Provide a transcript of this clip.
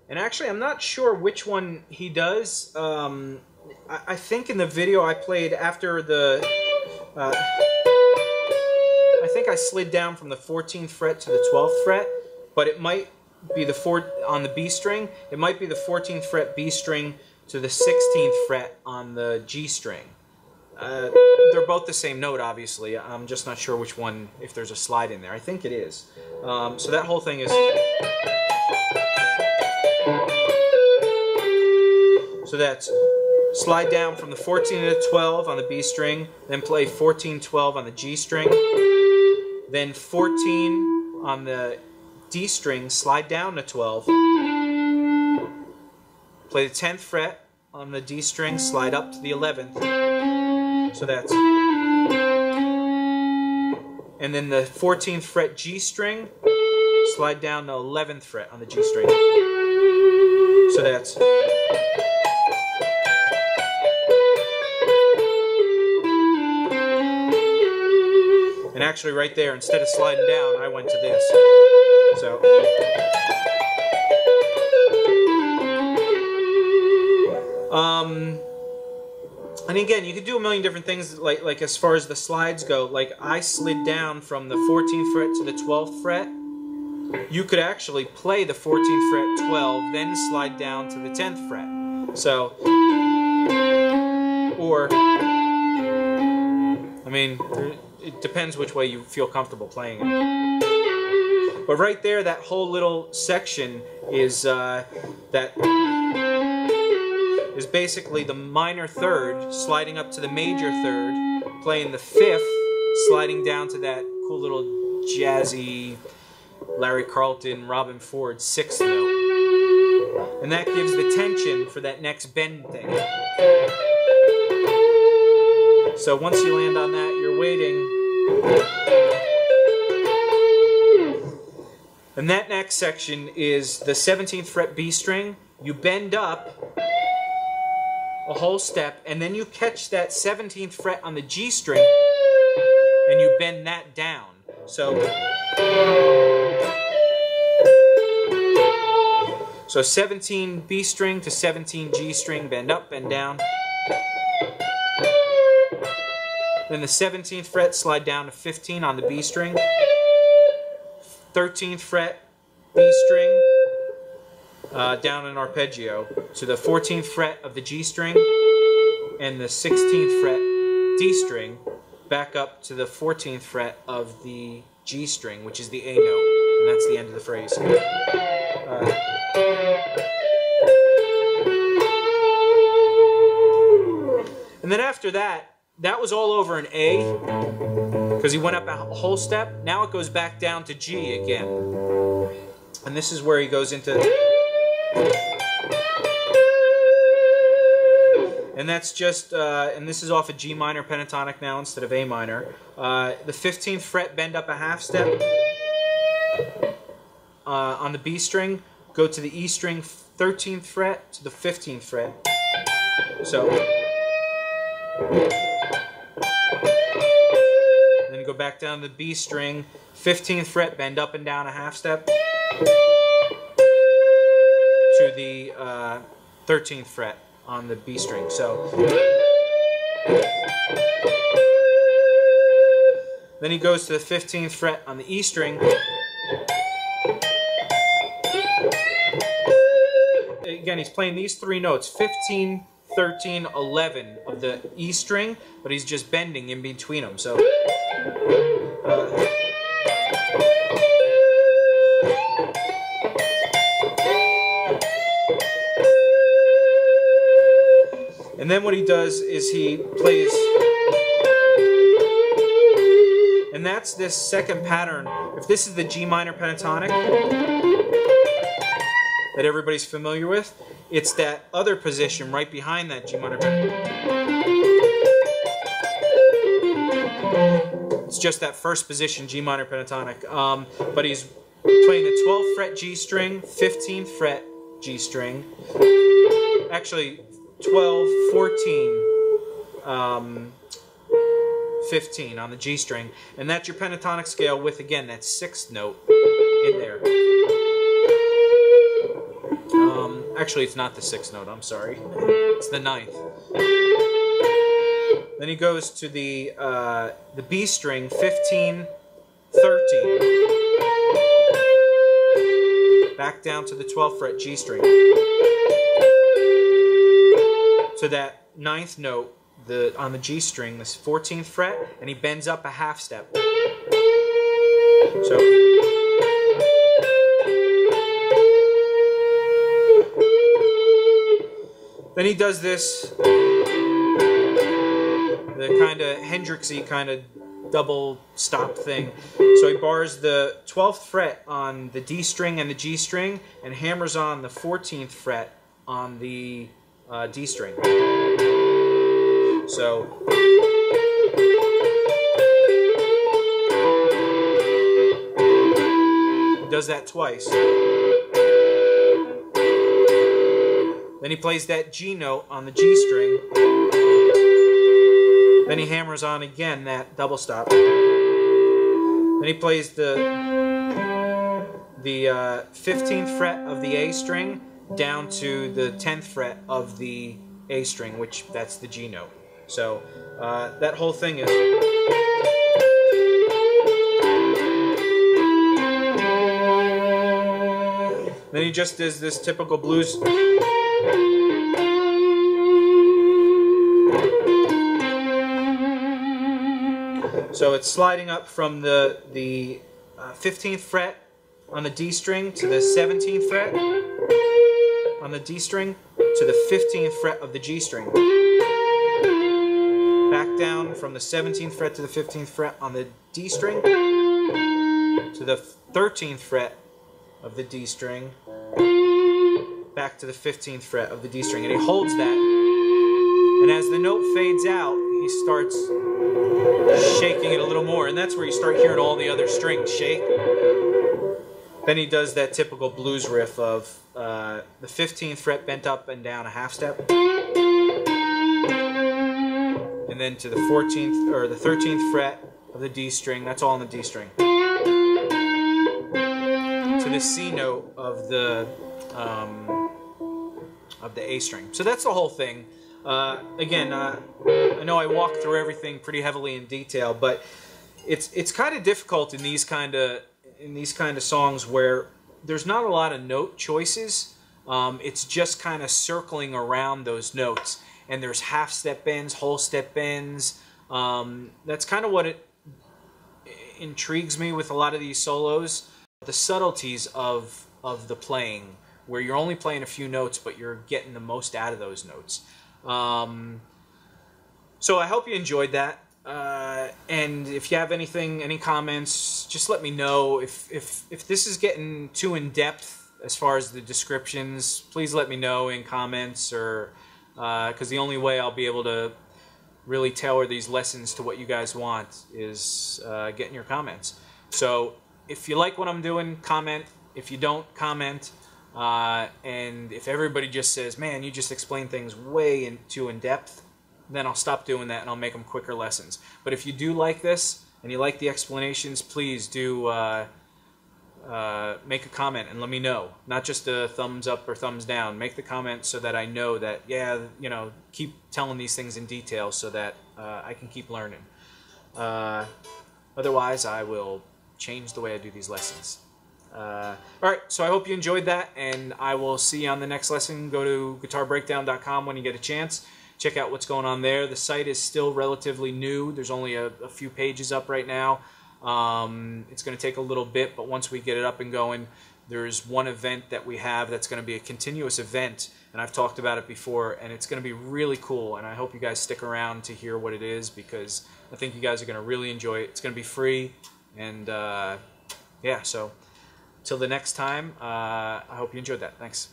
And actually, I'm not sure which one he does. I think in the video I played after the... I think I slid down from the 14th fret to the 12th fret, but it might be on the B string. It might be the 14th fret B string to the 16th fret on the G string. They're both the same note, obviously. I'm just not sure which one, if there's a slide in there. I think it is. So that whole thing is... So that's slide down from the 14 to the 12 on the B string, then play 14, 12 on the G string, then 14 on the D string, slide down to 12, play the 10th fret on the D string, slide up to the 11th, so that's, and then the 14th fret G string, slide down to 11th fret on the G string, so that's, and actually right there, instead of sliding down, I went to this. So, and again, you could do a million different things, like as far as the slides go. Like I slid down from the 14th fret to the 12th fret. You could actually play the 14th fret 12, then slide down to the 10th fret. So, or, I mean, it depends which way you feel comfortable playing it. But right there, that whole little section is is basically the minor third sliding up to the major third, playing the 5th, sliding down to that cool little jazzy Larry Carlton, Robben Ford 6th note. And that gives the tension for that next bend thing. So once you land on that, you're waiting. And that next section is the 17th fret B string. You bend up a whole step, and then you catch that 17th fret on the G string, and you bend that down. So 17 B string to 17 G string, bend up, bend down. Then the 17th fret, slide down to 15 on the B string. 13th fret, B string, down an arpeggio to the 14th fret of the G string, and the 16th fret D string, back up to the 14th fret of the G string, which is the A note, and that's the end of the phrase. And then after that, that was all over an A, because he went up a whole step. Now it goes back down to G again. And this is where he goes into... And that's just, and this is off a G minor pentatonic now instead of A minor. The 15th fret, bend up a half step. On the B string, go to the E string, 13th fret to the 15th fret. So... Then go back down to the B string, 15th fret, bend up and down a half step to the 13th fret on the B string. So then he goes to the 15th fret on the E string. Again, he's playing these three notes, 15, 13, 11 of the E string, but he's just bending in between them. So, and then what he does is he plays, and that's this second pattern. If this is the G minor pentatonic that everybody's familiar with, it's that other position right behind that G minor pentatonic. It's just that first position, G minor pentatonic. But he's playing the 12th fret G string, 15th fret G string. Actually, 12, 14, 15 on the G string. And that's your pentatonic scale with, again, that 6th note in there. Actually, it's not the 6th note, I'm sorry. It's the 9th. Then he goes to the B string, 15, 13. Back down to the 12th fret G string. To that 9th note on the G string, this 14th fret, and he bends up a half step. So then he does this, the kind of Hendrixy kind of double stop thing. So he bars the 12th fret on the D string and the G string, and hammers on the 14th fret on the D string. So he does that twice. Then he plays that G note on the G string. Then he hammers on again that double stop. Then he plays the 15th fret of the A string down to the 10th fret of the A string, which that's the G note. So that whole thing is. Then he just does this typical blues. So it's sliding up from the 15th fret on the D string to the 17th fret on the D string to the 15th fret of the G string. Back down from the 17th fret to the 15th fret on the D string to the 13th fret of the D string, back to the 15th fret of the D string, and he holds that. And as the note fades out, he starts shaking it a little more, and that's where you start hearing all the other strings shake. Then he does that typical blues riff of the 15th fret bent up and down a half step, and then to the 14th or the 13th fret of the D string. That's all on the D string. To the C note of the A string. So that's the whole thing. Again, I know I walked through everything pretty heavily in detail, but it's kind of difficult in these kind of songs where there's not a lot of note choices. It's just kind of circling around those notes, and there's half step bends, whole step bends. That's kind of what it intrigues me with a lot of these solos, the subtleties of the playing, where you're only playing a few notes, but you're getting the most out of those notes. So I hope you enjoyed that. And if you have any comments, just let me know. If this is getting too in depth as far as the descriptions, please let me know in comments, or because the only way I'll be able to really tailor these lessons to what you guys want is getting your comments. So if you like what I'm doing, comment. If you don't, comment. And if everybody just says, man, you just explain things way too in depth, then I'll stop doing that and I'll make them quicker lessons. But if you do like this and you like the explanations, please do make a comment and let me know. Not just a thumbs up or thumbs down. Make the comment so that I know that, yeah, you know, keep telling these things in detail so that I can keep learning. Otherwise, I will change the way I do these lessons. Alright, so I hope you enjoyed that, and I will see you on the next lesson. Go to guitarbreakdown.com when you get a chance. Check out what's going on there. The site is still relatively new. There's only a few pages up right now. It's going to take a little bit, but once we get it up and going, there's one event that we have that's going to be a continuous event, and I've talked about it before, and it's going to be really cool, and I hope you guys stick around to hear what it is, because I think you guys are going to really enjoy it. It's going to be free, and yeah, so till the next time, I hope you enjoyed that. Thanks.